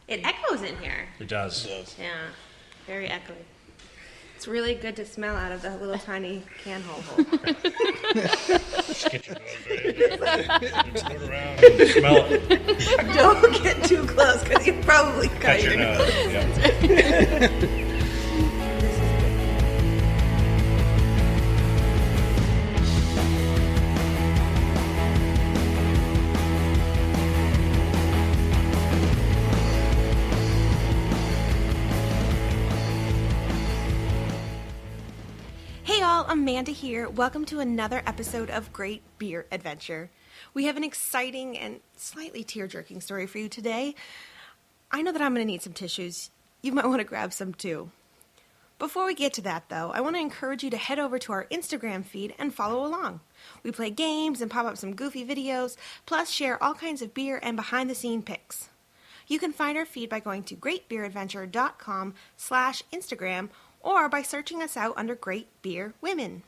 It echoes in here. It does. Yeah, very echoey. It's really good to smell out of the little tiny can hole. Just get your nose right in there. Just put it around and smell it. Don't get too close because you probably cut Your nose. Yeah. Hey all, Amanda here. Welcome to another episode of Great Beer Adventure. We have an exciting and slightly tear-jerking story for you today. I know that I'm going to need some tissues. You might want to grab some too. Before we get to that though, I want to encourage you to head over to our Instagram feed and follow along. We play games and pop up some goofy videos, plus share all kinds of beer and behind-the-scene pics. You can find our feed by going to greatbeeradventure.com/Instagram or by searching us out under Great Beer Women.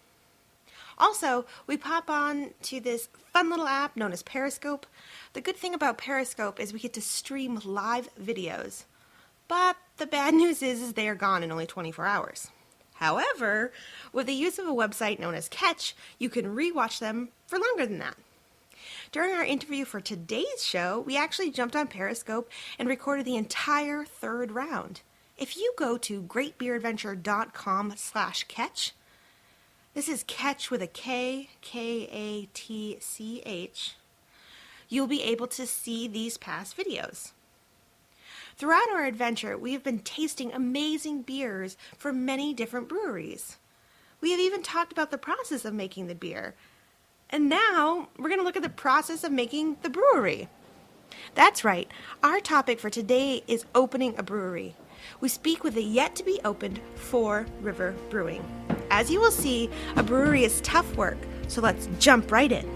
Also, we pop on to this fun little app known as Periscope. The good thing about Periscope is we get to stream live videos. But the bad news is they are gone in only 24 hours. However, with the use of a website known as Catch, you can rewatch them for longer than that. During our interview for today's show, we actually jumped on Periscope and recorded the entire third round. If you go to greatbeeradventure.com/catch, this is Catch with a K, K-A-T-C-H, you'll be able to see these past videos. Throughout our adventure, we have been tasting amazing beers from many different breweries. We have even talked about the process of making the beer. And now, we're going to look at the process of making the brewery. That's right, our topic for today is opening a brewery. We speak with the yet-to-be-opened Fore River Brewing. As you will see, a brewery is tough work, so let's jump right in.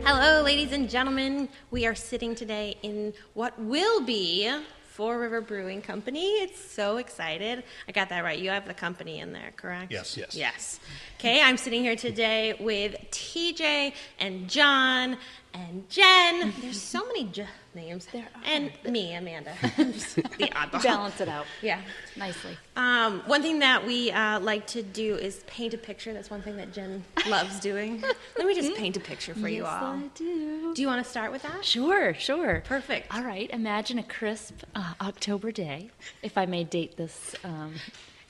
Hello, ladies and gentlemen. We are sitting today in what will be Fore River Brewing Company. It's so excited. I got that right. You have the company in there, correct? Yes. Yes. Okay, I'm sitting here today with TJ and John and Jen. There's so many names. There are. And me, Amanda. I'm just the oddball. Balance it out. Yeah. Nicely. One thing that we like to do is paint a picture. That's one thing that Jen loves doing. Let me just paint a picture for you all. Yes, I do. Do you want to start with that? Sure. Perfect. All right. Imagine a crisp October day, if I may date this.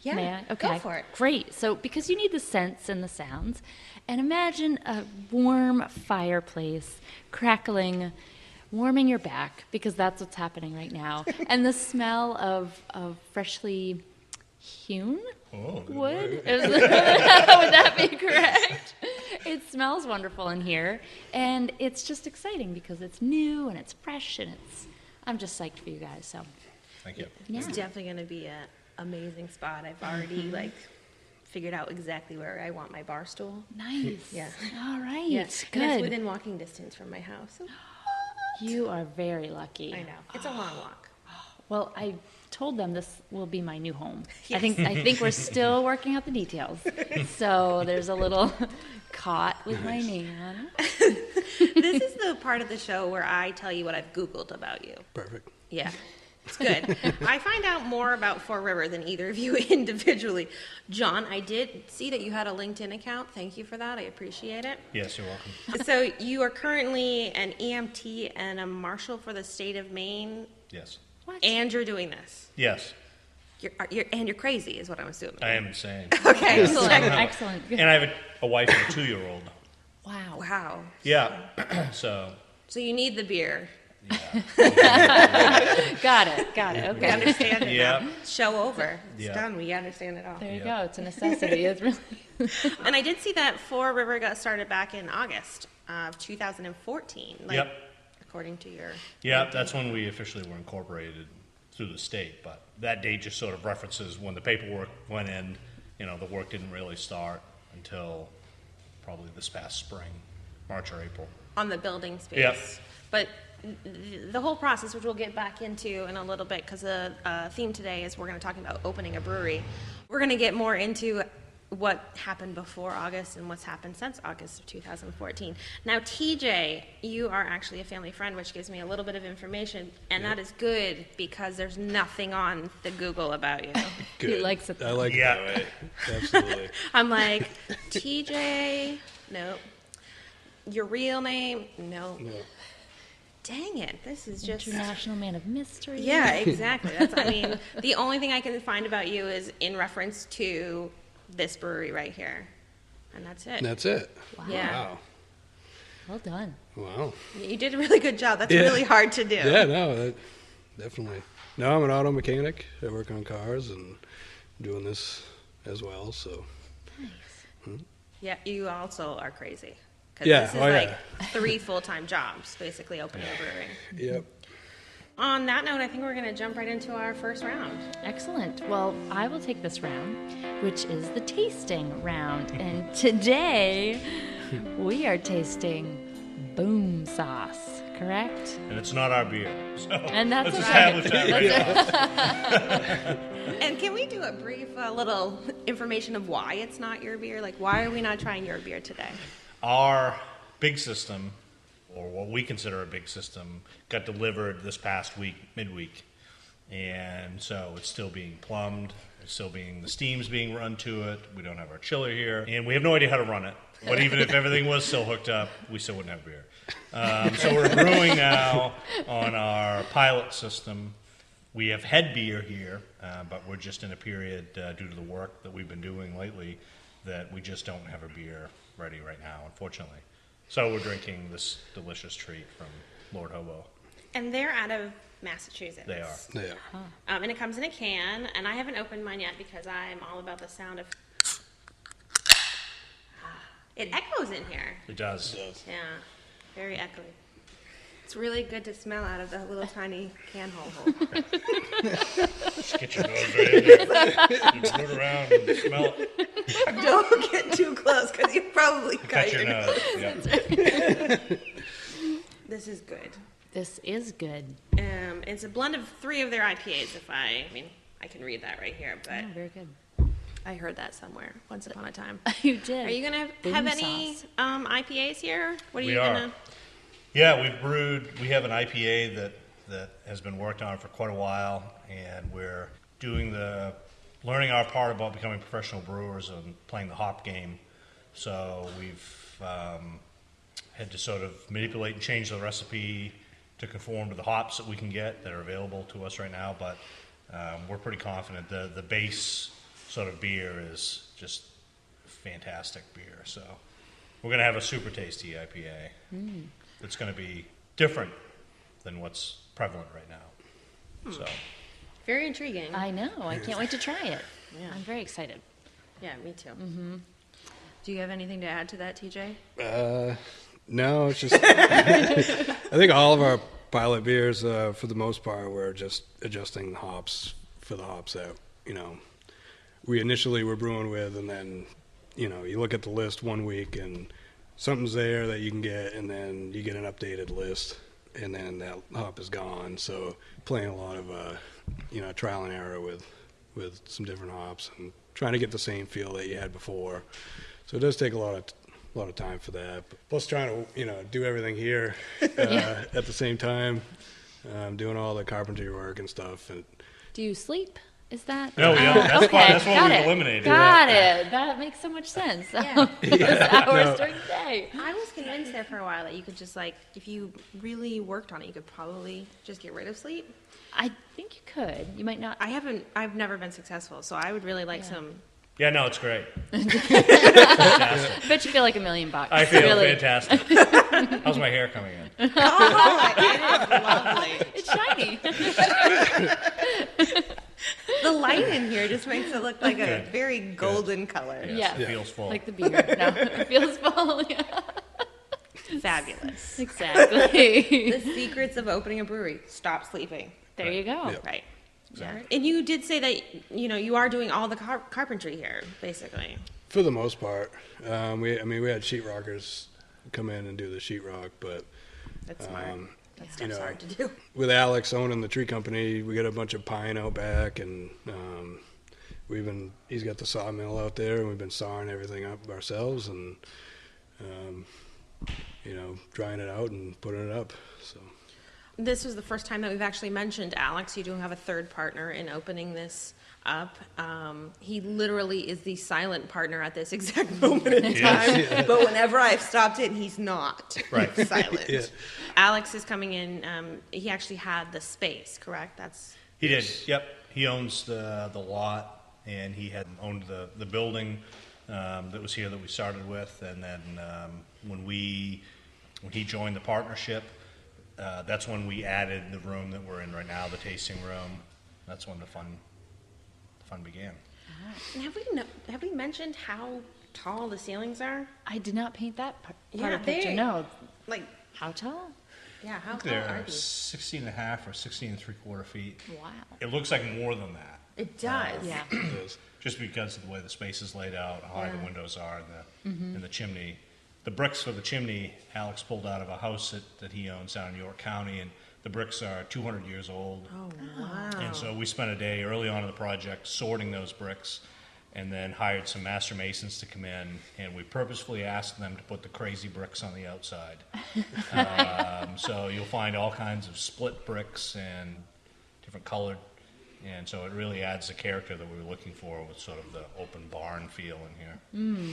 Yeah, may I? Okay. go for it. Great. So, because you need the scents and the sounds, and imagine a warm fireplace crackling, warming your back, because that's what's happening right now, and the smell of freshly hewn wood. Would that be correct? It smells wonderful in here, and it's just exciting because it's new and it's fresh, and I'm just psyched for you guys. So, Thank you. yeah. It's definitely going to be an amazing spot. I've already figured out exactly where I want my bar stool. Nice. Yeah. All right. Yes. Good. And it's within walking distance from my house. You are very lucky. I know. It's a long walk. Well, I told them this will be my new home. Yes. I think we're still working out the details. So there's a little cot with my name on it. This is the part of the show where I tell you what I've Googled about you. Perfect. Yeah. It's good. I find out more about Fore River than either of you individually. John, I did see that you had a LinkedIn account. Thank you for that. I appreciate it. Yes, you're welcome. So you are currently an EMT and a marshal for the state of Maine, Yes. What? and you're doing this. Yes, You're crazy, is what I'm assuming. I am insane. Okay. Excellent. Excellent. And I have a wife and a 2-year-old. Wow. Wow. Yeah. So, So you need the beer. Got it. Okay. We understand it Yeah. now. Show over. It's Yeah. done. We understand it all. There you Yeah. go. It's a necessity. It's really. And I did see that Fore River got started back in August of 2014. Yep. According to your... Yeah, that's when we officially were incorporated through the state. But that date just sort of references when the paperwork went in. You know, the work didn't really start until probably this past spring, March or April. On the building space. Yep. But the whole process, which we'll get back into in a little bit, because the theme today is we're going to talk about opening a brewery. We're going to get more into what happened before August and what's happened since August of 2014. Now, TJ, you are actually a family friend, which gives me a little bit of information, and that is good because there's nothing on the Google about you. Good. He likes it. I like it Yeah. that way. Absolutely. I'm like, TJ, nope. Your real name, nope. No. Dang it, this is just... International man of mystery. Yeah, exactly. I mean, the only thing I can find about you is in reference to this brewery right here. And that's it. That's it. Yeah. Wow. Well done. Wow. You did a really good job. That's Yeah. really hard to do. Yeah, no, definitely. No, I'm an auto mechanic. I work on cars and doing this as well, so. Yeah, you also are crazy. Because Yeah, this is oh, like yeah. 3 full-time jobs, basically, opening a brewery. Yep. On that note, I think we're going to jump right into our first round. Excellent. Well, I will take this round, which is the tasting round. And today, we are tasting Boom Sauce, correct? And it's not our beer. So And that's let's okay. establish that right now. And can we do a brief little information of why it's not your beer? Like, why are we not trying your beer today? Our big system, or what we consider a big system, got delivered this past week, midweek. And so it's still being plumbed. It's still the steam's being run to it. We don't have our chiller here. And we have no idea how to run it. But even if everything was still hooked up, we still wouldn't have beer. So we're brewing now on our pilot system. We have had beer here, but we're just in a period due to the work that we've been doing lately that we just don't have a beer ready right now, unfortunately. So we're drinking this delicious treat from Lord Hobo. And they're out of Massachusetts. They are. Yeah. And it comes in a can, and I haven't opened mine yet because I'm all about the sound of... It echoes in here. It does. Yeah, very echoey. It's really good to smell out of the little tiny can hole. Just get your nose right in there. You root around and smell it. Don't get too close because you probably Cut your nose. Yeah. This is good. This is good. It's a blend of 3 of their IPAs. I mean, I can read that right here, but Oh, very good. I heard that somewhere once upon a time. You did. Are you gonna Boom have any sauce. IPAs here? What are We you are. gonna? Yeah, we have an IPA that has been worked on for quite a while, and we're learning our part about becoming professional brewers and playing the hop game. So we've had to sort of manipulate and change the recipe to conform to the hops that we can get that are available to us right now, but we're pretty confident. The base sort of beer is just fantastic beer. So we're going to have a super tasty IPA. It's going to be different than what's prevalent right now. So Very intriguing. I know. I can't wait to try it. Yeah. I'm very excited. Yeah, me too. Mm-hmm. Do you have anything to add to that, TJ? No, it's just, I think all of our pilot beers, for the most part, we're just adjusting the hops for the hops that, we initially were brewing with, and then, you look at the list one week and something's there that you can get, and then you get an updated list, and then that hop is gone. So playing a lot of, trial and error with some different hops and trying to get the same feel that you had before. So it does take a lot of time for that. Plus trying to, do everything here at the same time, doing all the carpentry work and stuff. And Do you sleep? Is that? No, we don't. That's okay. fine. That's what Got we've it. eliminated. Got it. That makes so much sense. Yeah. Those hours No. during the day. I was convinced there for a while that you could just if you really worked on it, you could probably just get rid of sleep. I think you could. You might not. I've never been successful, so I would really like some. Yeah, no, it's great. I bet you feel like $1 million. I feel Really. fantastic. How's my hair coming in? Oh, it is lovely. It's shiny. The light in here just makes it look like a Good. very golden color. Yeah. It feels full. Like the beer. No, it feels full. Yeah. Fabulous. Exactly. The secrets of opening a brewery: stop sleeping. There you go. Yep. Right. Exactly. And you did say that you are doing all the carpentry here, basically. for the most part, we had sheetrockers come in and do the sheetrock, but That's smart. That you stuff's know, hard to do. with Alex owning the tree company, we got a bunch of pine out back, and he's got the sawmill out there, and we've been sawing everything up ourselves, and drying it out and putting it up. So This was the first time that we've actually mentioned Alex. You do have a third partner in opening this up. He literally is the silent partner at this exact moment in time. But whenever I've stopped in, he's not silent. Yeah. Alex is coming in. He actually had the space, correct? He did. Yep. He owns the lot, and he had owned the building that was here that we started with. And then when he joined the partnership, that's when we added the room that we're in right now, the tasting room. That's when the fun began. And have we mentioned how tall the ceilings are? I did not paint that part Yeah, of the picture. they- No. Like, How tall? yeah, how tall are They're these? 16 and a half or 16 and 3/4 feet. Wow. It looks like more than that. It does. Yeah. it is. Just because of the way the space is laid out, how high the windows are, and the chimney. The bricks for the chimney, Alex pulled out of a house that he owns down in York County, and the bricks are 200 years old. Oh, wow. And so we spent a day early on in the project sorting those bricks, and then hired some master masons to come in, and we purposefully asked them to put the crazy bricks on the outside. So you'll find all kinds of split bricks and different colored, and so it really adds the character that we were looking for with sort of the open barn feel in here.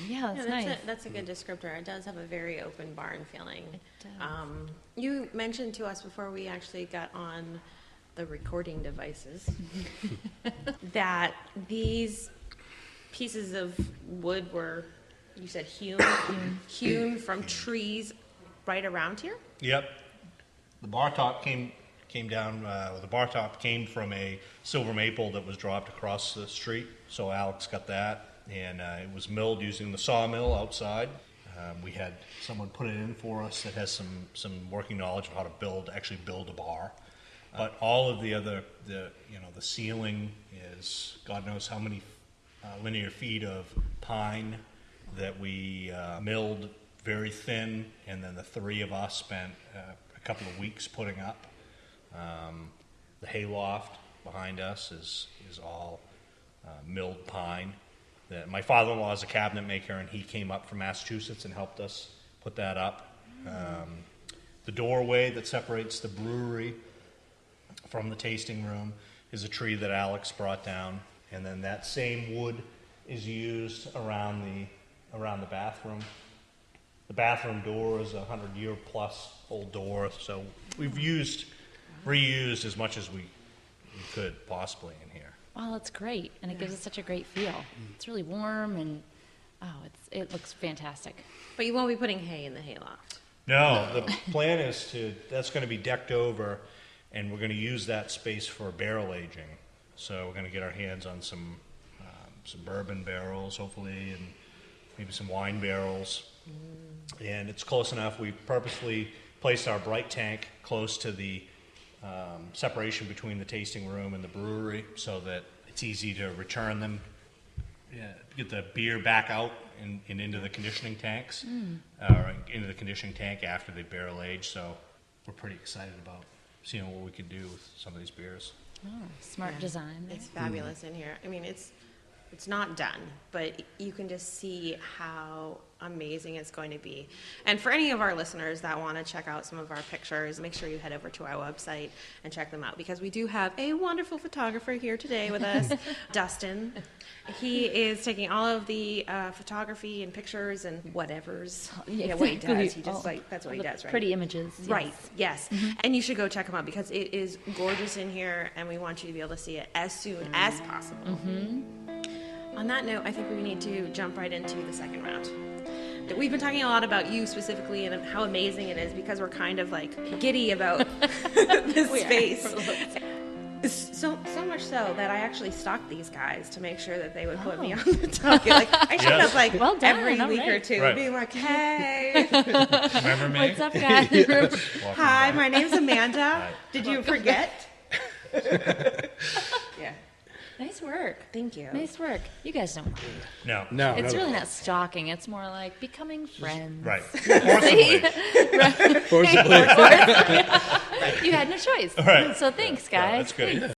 Yeah, that's nice. That's a good descriptor. It does have a very open barn feeling. It does. You mentioned to us before we actually got on the recording devices that these pieces of wood were, you said hewn from trees right around here? Yep. The bar top came down, the bar top came from a silver maple that was dropped across the street. So Alex got that, and it was milled using the sawmill outside. We had someone put it in for us that has some working knowledge of how to actually build a bar. But all of the other, the ceiling is God knows how many linear feet of pine that we milled very thin, and then the three of us spent a couple of weeks putting up. The hayloft behind us is all milled pine. My father-in-law is a cabinet maker, and he came up from Massachusetts and helped us put that up. The doorway that separates the brewery from the tasting room is a tree that Alex brought down, and then that same wood is used around the bathroom. The bathroom door is a 100-year-plus old door, so we've reused as much as we could possibly in here. Well, it's great, and it gives it such a great feel. It's really warm, and it looks fantastic. But you won't be putting hay in the hayloft. No, the plan is that's going to be decked over, and we're going to use that space for barrel aging. So we're going to get our hands on some bourbon barrels, hopefully, and maybe some wine barrels. And it's close enough. We purposely placed our bright tank close to the separation between the tasting room and the brewery so that it's easy to return them, get the beer back out and into the conditioning tanks, or into the conditioning tank after they barrel age. So we're pretty excited about seeing what we can do with some of these beers. Oh, smart design there. It's fabulous in here. I mean, it's not done, but you can just see how amazing it's going to be. And for any of our listeners that want to check out some of our pictures, make sure you head over to our website and check them out, because we do have a wonderful photographer here today with us, Dustin. He is taking all of the photography and pictures and whatevers. Yeah, what he does. He just that's what he does, right? Pretty images. Yes. Right, yes. And you should go check them out because it is gorgeous in here, and we want you to be able to see it as soon as possible. On that note, I think we need to jump right into the second round. We've been talking a lot about you specifically and how amazing it is, because we're kind of like giddy about this space. So much so that I actually stalked these guys to make sure that they would put me on the docket. Like, I showed up like Well done, every all week or right. two, Right. being like, "Hey, Remember me? What's up, guys? Welcome hi, back. my name's Amanda. Hi. Did you forget?" Yeah. Nice work. Thank you. Nice work. You guys don't mind. No. No, It's not really at not stalking. It's more like becoming friends. Right. Forcibly. all. Forcibly. You had no choice. Right. So thanks, guys. That's good. Thanks.